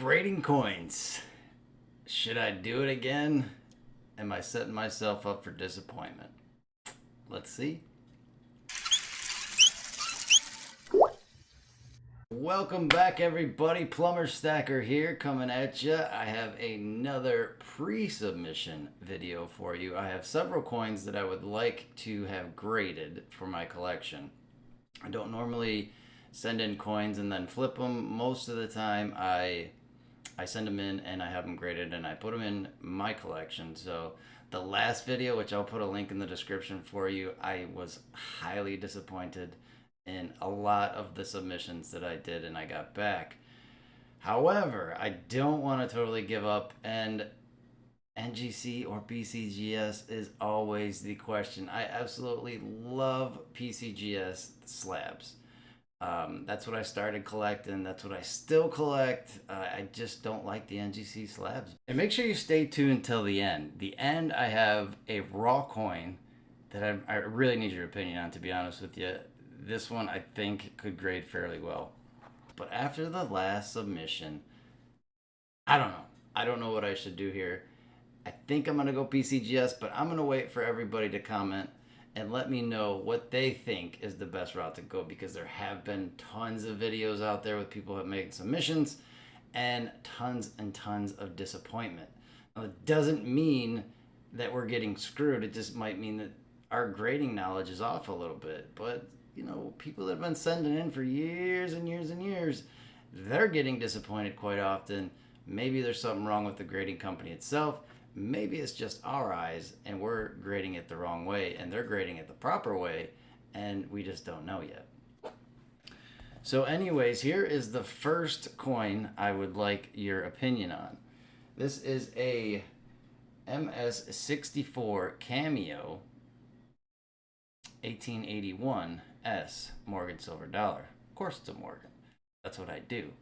Grading coins. Should I do it again? Am I setting myself up for disappointment? Let's see. Welcome back, everybody. Plumber Stacker here, coming at you. I have another pre-submission video for you. I have several coins that I would like to have graded for my collection. I don't normally send in coins and then flip them. Most of the time, I send them in and I have them graded and I put them in my collection. So the last video, which I'll put a link in the description for you, I was highly disappointed in a lot of the submissions that I did and I got back. However, I don't want to totally give up, and NGC or PCGS is always the question. I absolutely love PCGS slabs. That's what I started collecting. That's what I still collect. I just don't like the NGC slabs. And make sure you stay tuned until the end. The end, I have a raw coin that I really need your opinion on, to be honest with you. This one, I think, could grade fairly well. But after the last submission, I don't know. I don't know what I should do here. I think I'm going to go PCGS, but I'm going to wait for everybody to comment and let me know what they think is the best route to go, because there have been tons of videos out there with people who have made submissions and tons of disappointment. Now, it doesn't mean that we're getting screwed. It just might mean that our grading knowledge is off a little bit. But, you know, people that have been sending in for years and years and years, they're getting disappointed quite often. Maybe there's something wrong with the grading company itself. Maybe it's just our eyes and we're grading it the wrong way and they're grading it the proper way and we just don't know yet. So anyways, here is the first coin I would like your opinion on. This is a MS64 Cameo 1881 S Morgan Silver Dollar. Of course it's a Morgan. That's what I do.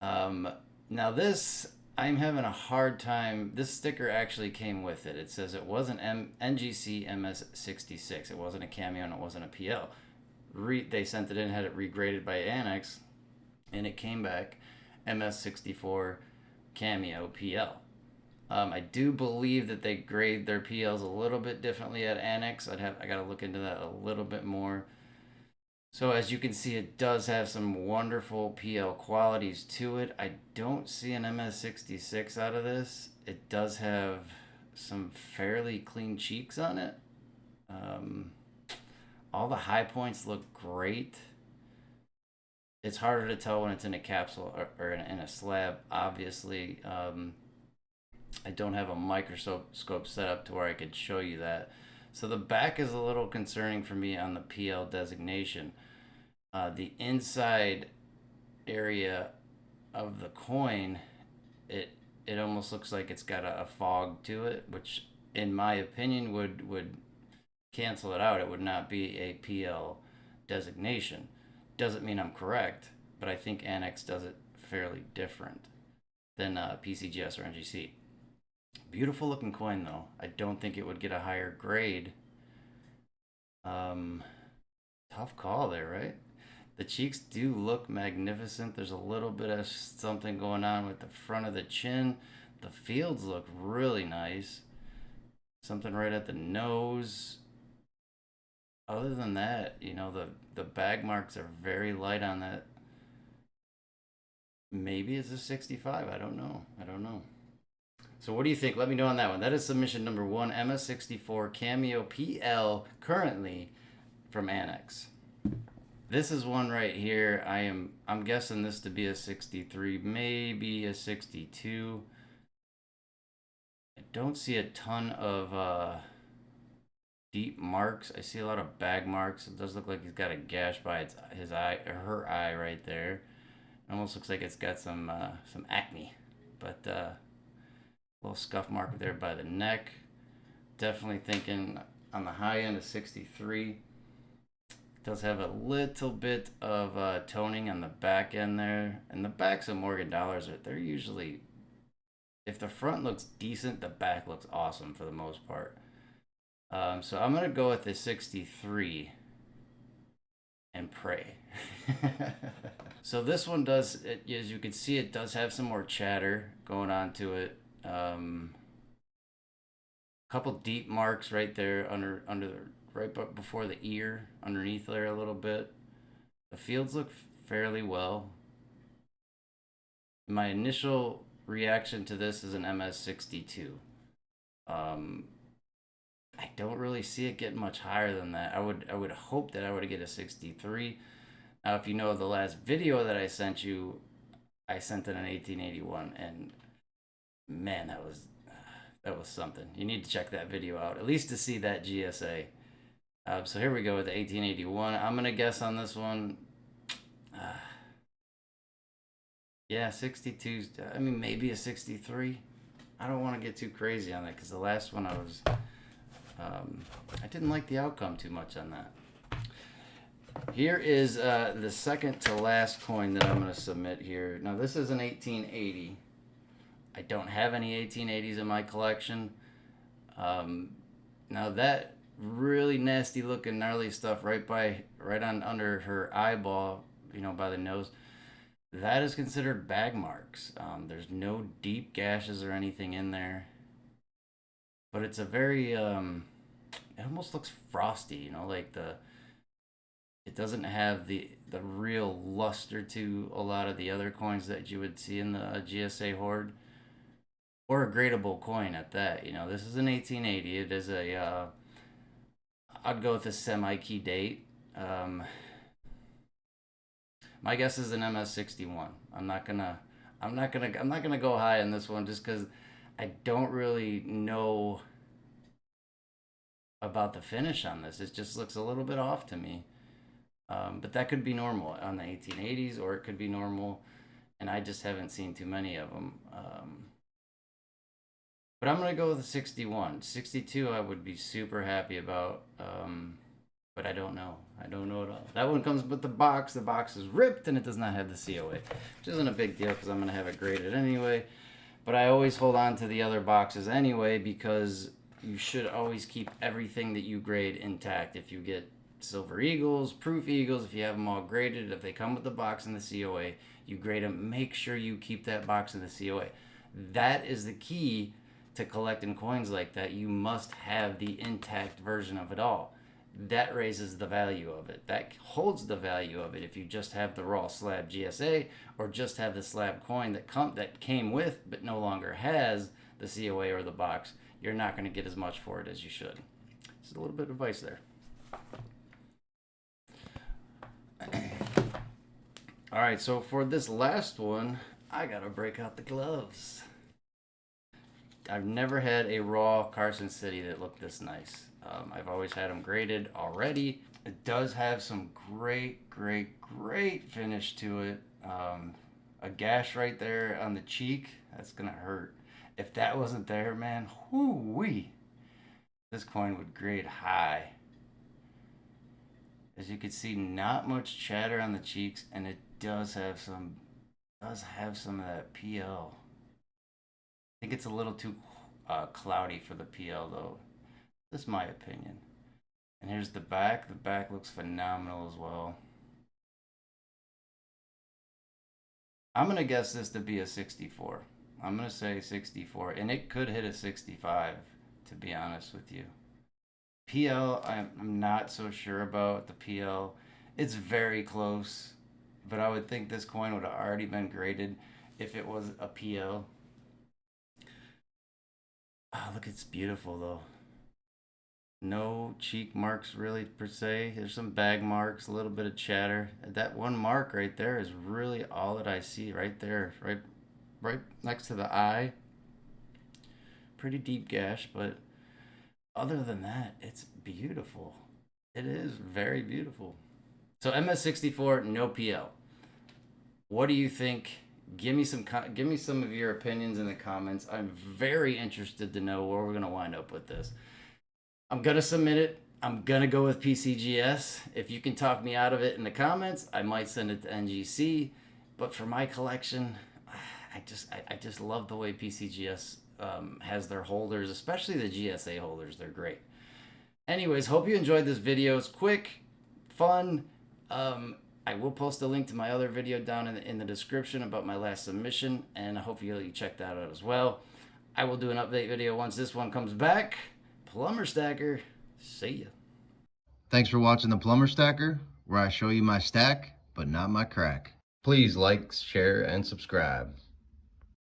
Now this, I'm having a hard time. This sticker actually came with it. It says it was an NGC MS66. It wasn't a Cameo and it wasn't a PL. They sent it in, had it regraded by Annex, and it came back MS64 Cameo PL. I do believe that they grade their PLs a little bit differently at Annex. I got to look into that a little bit more. So as you can see, it does have some wonderful PL qualities to it. I don't see an MS66 out of this. It does have some fairly clean cheeks on it. All the high points look great. It's harder to tell when it's in a capsule or in a slab, obviously. I don't have a microscope set up to where I could show you that. So the back is a little concerning for me on the PL designation. The inside area of the coin, it almost looks like it's got a fog to it, which in my opinion would cancel it out. It would not be a PL designation. Doesn't mean I'm correct, but I think Annex does it fairly different than PCGS or NGC. Beautiful looking coin though. I don't think it would get a higher grade. Tough call there, right? The cheeks do look magnificent. There's a little bit of something going on with the front of the chin. The fields look really nice. Something right at the nose. Other than that, you know, the bag marks are very light on that. Maybe it's a 65. I don't know. So what do you think? Let me know on that one. That is submission number 1, MS64 Cameo PL, currently from Annex. This is one right here. I'm guessing this to be a 63, maybe a 62. I don't see a ton of deep marks. I see a lot of bag marks. It does look like he's got a gash by his eye, or her eye right there. It almost looks like it's got some acne, but little scuff mark there by the neck. Definitely thinking on the high end of 63. Does have a little bit of toning on the back end there. And the backs of Morgan Dollars, they're usually, if the front looks decent, the back looks awesome for the most part. So I'm going to go with the 63. and pray. So this one does, as you can see, it does have some more chatter going on to it. Couple deep marks right there under the, right before the ear, underneath there a little bit. The fields look fairly well. My initial reaction to this is an MS62. Um, I don't really see it getting much higher than that. I would hope that I would get a 63. Now, if you know the last video that I sent you, I sent in an 1881, and man, that was something. You need to check that video out, at least to see that GSA. So here we go with the 1881. I'm gonna guess on this one. Yeah, 62. I mean, maybe a 63. I don't want to get too crazy on that because the last one I didn't like the outcome too much on that. Here is the second to last coin that I'm going to submit here. Now, this is an 1880. I don't have any 1880s in my collection. Now, that really nasty looking gnarly stuff right on under her eyeball, by the nose, that is considered bag marks. There's no deep gashes or anything in there, but it's a very it almost looks frosty, like it doesn't have the real luster to a lot of the other coins that you would see in the GSA Horde, or a gradable coin at that. This is an 1880. It is I'd go with a semi-key date. My guess is an MS61. I'm not gonna go high on this one just because I don't really know about the finish on this. It just looks a little bit off to me. But that could be normal on the 1880s, or it could be normal, and I just haven't seen too many of them. But I'm gonna go with a 61. 62 I would be super happy about. But I don't know. I don't know at all. That one comes with the box. The box is ripped and it does not have the COA, which isn't a big deal because I'm going to have it graded anyway. But I always hold on to the other boxes anyway because you should always keep everything that you grade intact. If you get Silver Eagles, Proof Eagles, if you have them all graded, if they come with the box and the COA, you grade them. Make sure you keep that box and the COA. That is the key to collecting coins like that. You must have the intact version of it all. That raises the value of it. That holds the value of it. If you just have the raw slab GSA, or just have the slab coin that came with but no longer has the COA or the box, you're not going to get as much for it as you should. Just a little bit of advice there. All right, so for this last one, I gotta break out the gloves. I've never had a raw Carson City that looked this nice. I've always had them graded already. It does have some great finish to it. A gash right there on the cheek, that's gonna hurt. If that wasn't there, man, whoo-wee, this coin would grade high. As you can see, not much chatter on the cheeks, and it does have some of that PL. I think it's a little too cloudy for the PL though. That's my opinion. And here's the back. The back looks phenomenal as well. I'm going to guess this to be a 64. I'm going to say 64. And it could hit a 65, to be honest with you. PL, I'm not so sure about the PL. It's very close. But I would think this coin would have already been graded if it was a PL. Oh, look, it's beautiful though. No cheek marks really per se. There's some bag marks, a little bit of chatter. That one mark right there is really all that I see right there, right next to the eye. Pretty deep gash, but other than that, it's beautiful. It is very beautiful. So MS64, no PL. What do you think? Give me some of your opinions in the comments. I'm very interested to know where we're gonna wind up with this. I'm gonna submit it. I'm gonna go with PCGS. If you can talk me out of it in the comments, I might send it to NGC. But for my collection, I just love the way PCGS has their holders, especially the GSA holders. They're great. Anyways, hope you enjoyed this video. It's quick, fun. I will post a link to my other video down in the description about my last submission, and I hope you check that out as well. I will do an update video once this one comes back. Plumber Stacker, see ya. Thanks for watching the Plumber Stacker, where I show you my stack, but not my crack. Please like, share, and subscribe.